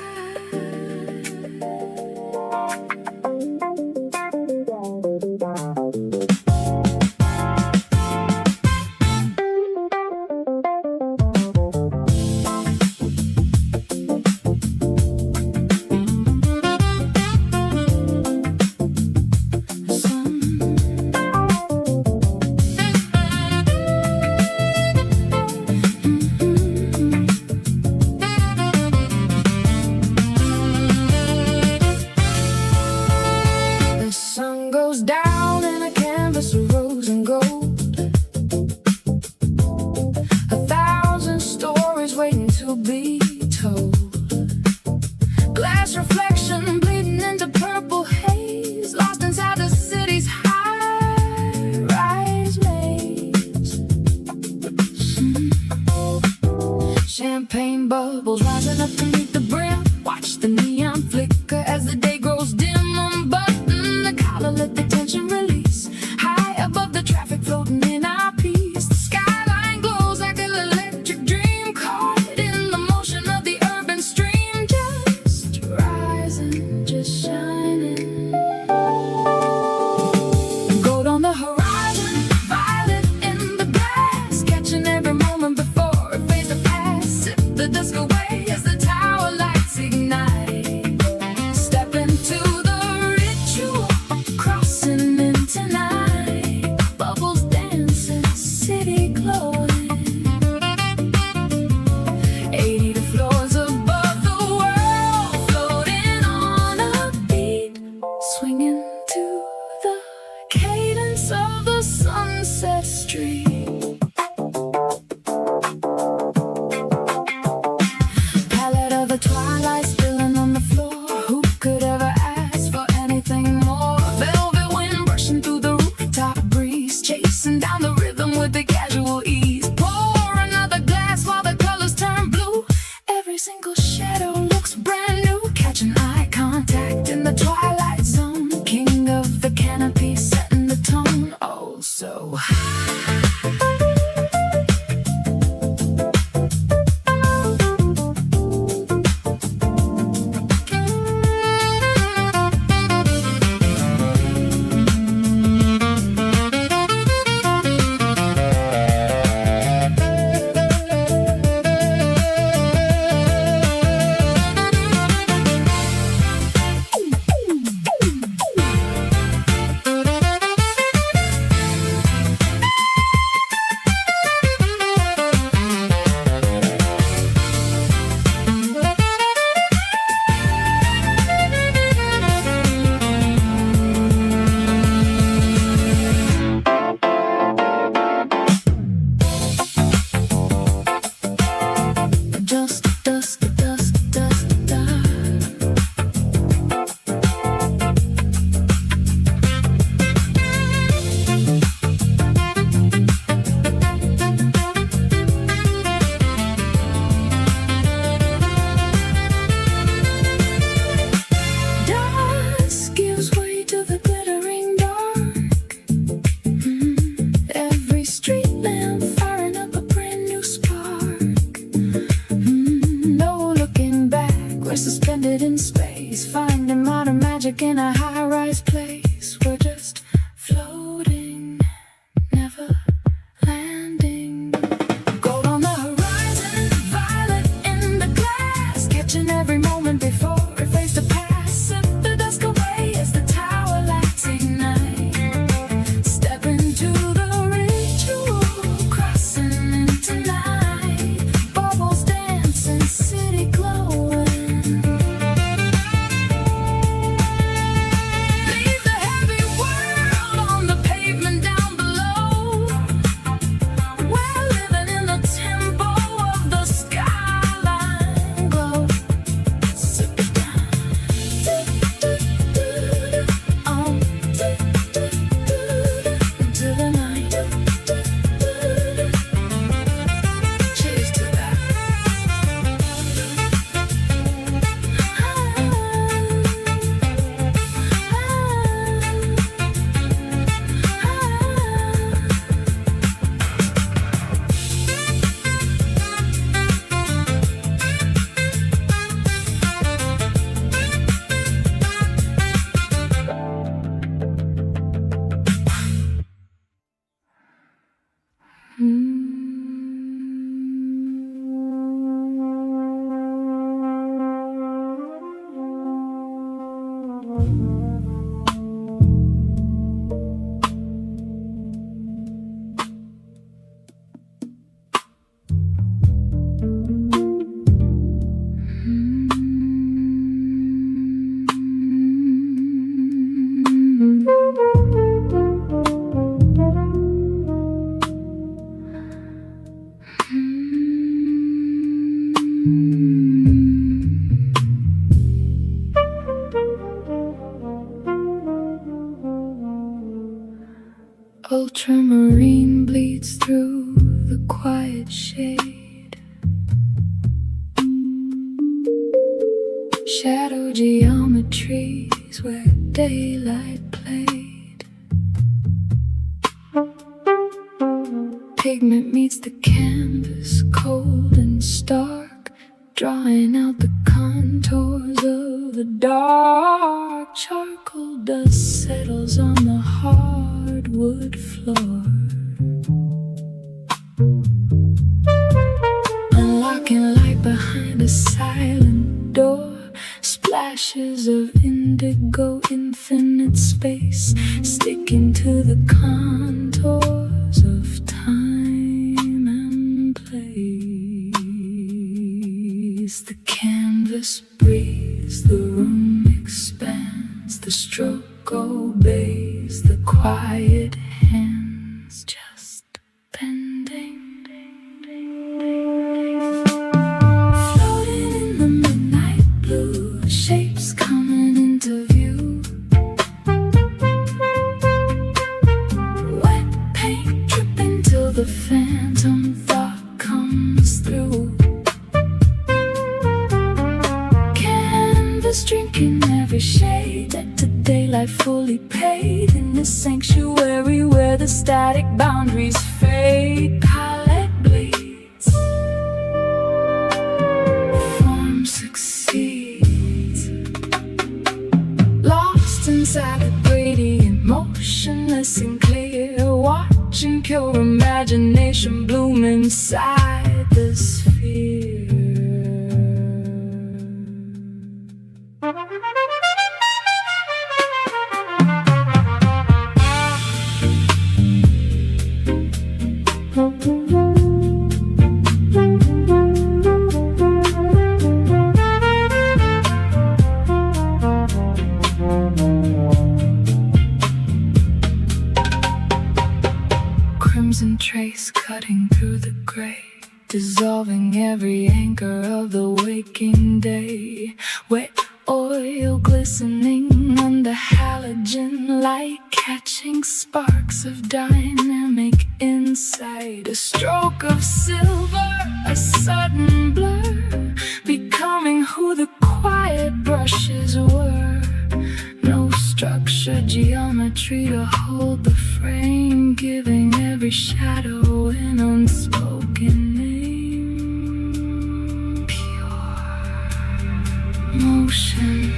bubbles rising up to meet the brim. Watch the neon flicker as the day grows dim. Unbutton the collar, let the tension release. High above the traffic, floating in our peace. The skyline glows like an electric dream, caught in the motion of the urban stream. Just rising, just shining. Gold on the horizon, violet in the glass, catching every moment before it fades to pass. Sip the dusk away as the tower lights ignite. Step into the ritual, crossing into night. Bubbles dancing, city glowing. 80 floors above the world, floating on a beat, swinging to the cadence of the sunset street. Palette of the twilight spilling on the floor. Who could ever ask for anything more? Velvet wind brushing through the rooftop breeze, chasing down the rhythm with the casual ease. Pour another glass while the colors turn blue. Every single shadow looks brand new, catching eye contact in the twilight zone. King of the canopy, setting the tone. Oh, so just dusk, dusk, dusk, dusk. Dusk gives way to the glittering dark. Every street lamp firing up a brand new spark. No looking back, we're suspended in space, finding modern magic in a high-rise place. We're just floating, never landing. Gold on the horizon, violet in the glass, catching every moment before it fades to pass. Sip the dusk away as the tower lights ignite. Step into the ritual, crossing into night. Bubbles dancing, city glowing. Leave the heavy world on the pavement down below. We're living in the tempo of the skyline glow. Sip it down. Into the night. Cheers to that. Ultramarine bleeds through the quiet shade. Shadow geometries where daylight played. Pigment meets the canvas, cold and stark, drawing out the contours of the dark. Charcoal dust settles on the hardwood floor, unlocking light behind a silent door. Splashes of indigo, infinite space, sticking to the contours of time and place. The canvas breathes, the room expands, the stroke obeys, the quiet hands just bending. Floating in the midnight blue, shapes coming into view. Wet paint dripping till the phantom thought comes through. Canvas drinking every shade that to daylight fully paid. In this sanctuary where the static boundaries fade. Palette bleeds, form succeeds, lost inside the gradient, motionless and clear, watching pure imagination bloom inside the sphere. Crimson trace cutting through the gray, dissolving every anchor of the waking day. Wet oil glistening under halogen light, catching sparks of dynamic insight. A stroke of silver, a sudden blur, becoming who the quiet brushes were. No structure, geometry to hold the frame, giving every shadow an unspoken name. Pure motion.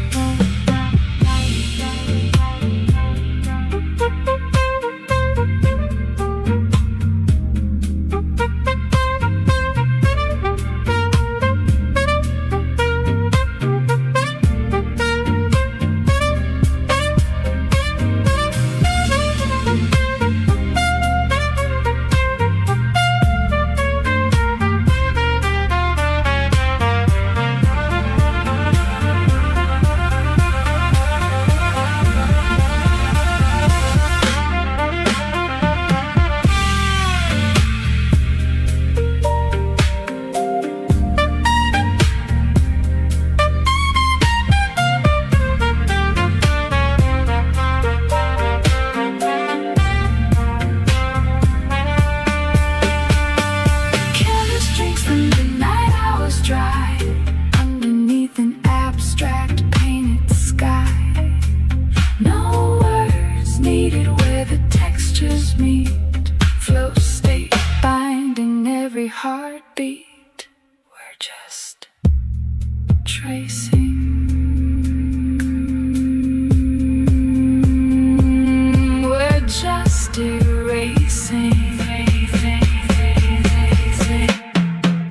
Heartbeat, we're just tracing. We're just erasing.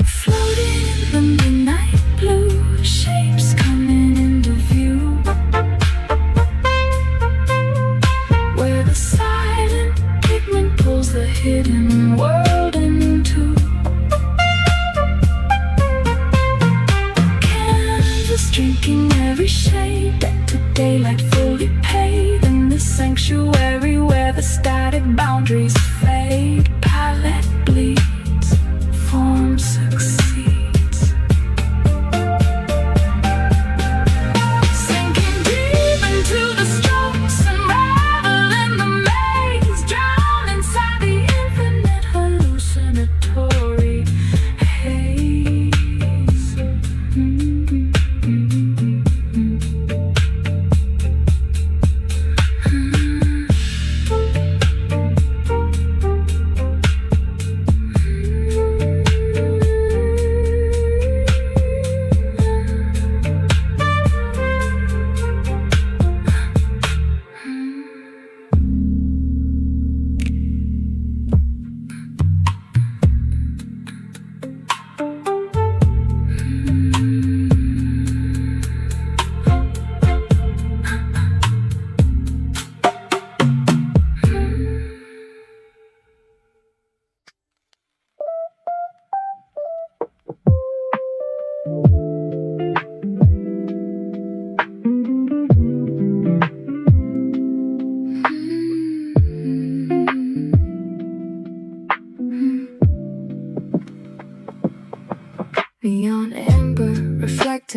Floating in the midnight blue, shapes coming into view. Where the silent pigment pulls the hidden world into. Drinking every shade that to daylight fully paid. In the sanctuary where the static boundaries fade. Palette bleeds, form succeeds, sinking deep into the strokes, unraveling the maze, drowned inside the infinite hallucinatory haze.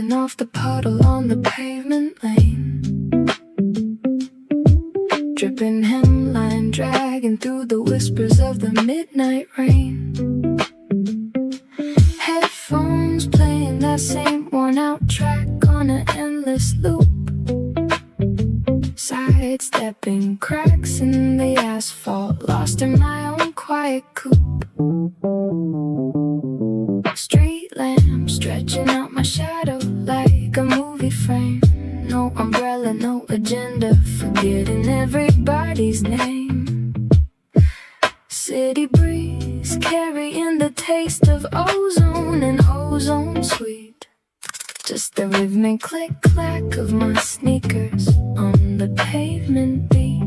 Dripping off the puddle on the pavement lane, dripping hemline dragging through the whispers of the midnight rain. Headphones playing that same worn out track on an endless loop, sidestepping cracks in the asphalt, lost in my own quiet coupe. Street lamp stretching out my shadow like a movie frame. No umbrella, no agenda, forgetting everybody's name. City breeze carrying the taste of ozone and ozone sweet. Just the rhythmic click-clack of my sneakers on the pavement beat.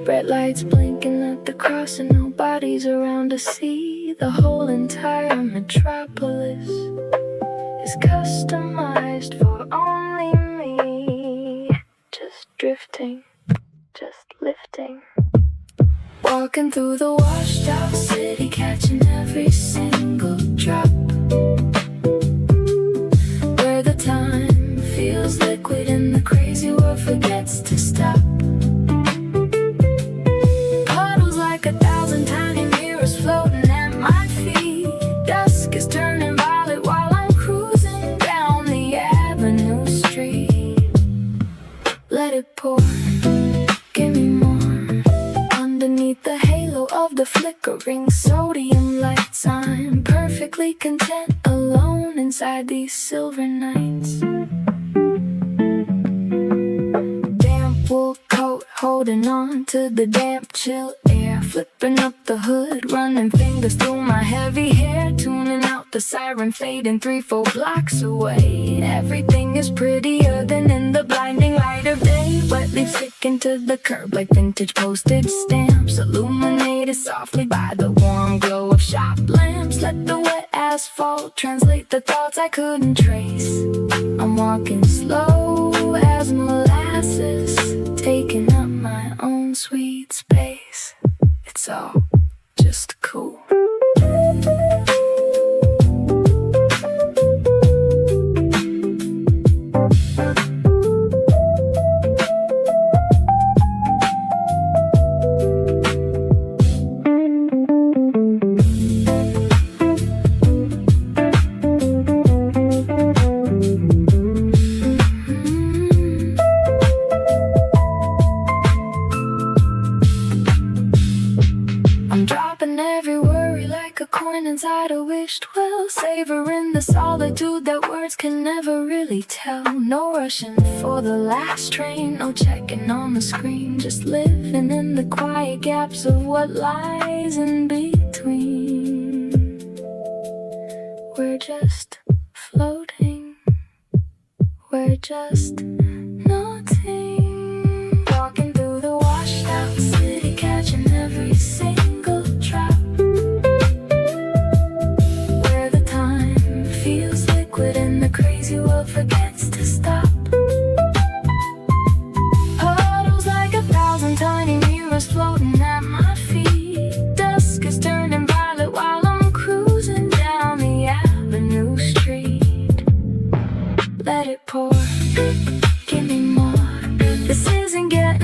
Red lights blinking at the crossing, nobody's around to see. The whole entire metropolis is customized for only me. Just drifting, just lifting. Walking through the washed out city, catching every single drop, where the time feels liquid and the crazy world forgets to stop. Puddles like 1,000 tiny mirrors floating at my feet. Dusk is turning violet while I'm cruising down the avenue street. Let it pour, give me more. Underneath the halo of the flickering sodium lights, I'm perfectly content alone inside these silver nights. Damp wool coat holding on to the damp chill air, flipping up the hood, running fingers through my heavy hair, tuning out the siren fading 3-4 blocks away. Everything is prettier than in the blinding light of day. Wet leaves sticking to the curb like vintage postage stamps, illuminated softly by the warm glow of shop lamps. Let the wet asphalt translate the thoughts I couldn't trace. I'm walking slow as molasses, taking up my own sweet space. It's all just cool. I'm dropping every worry like a coin inside a wished well, savoring the solitude that words can never really tell. No rushing for the last train, no checking on the screen, just living in the quiet gaps of what lies in between. We're just floating, we're just nothing. Walking through the washed out city, catching every single drop, where the time feels liquid and the crazy world forgets to stop. Puddles like 1,000 tiny mirrors floating at my feet. Dusk is turning violet while I'm cruising down the avenue street. Let it pour, give me more. This isn't getting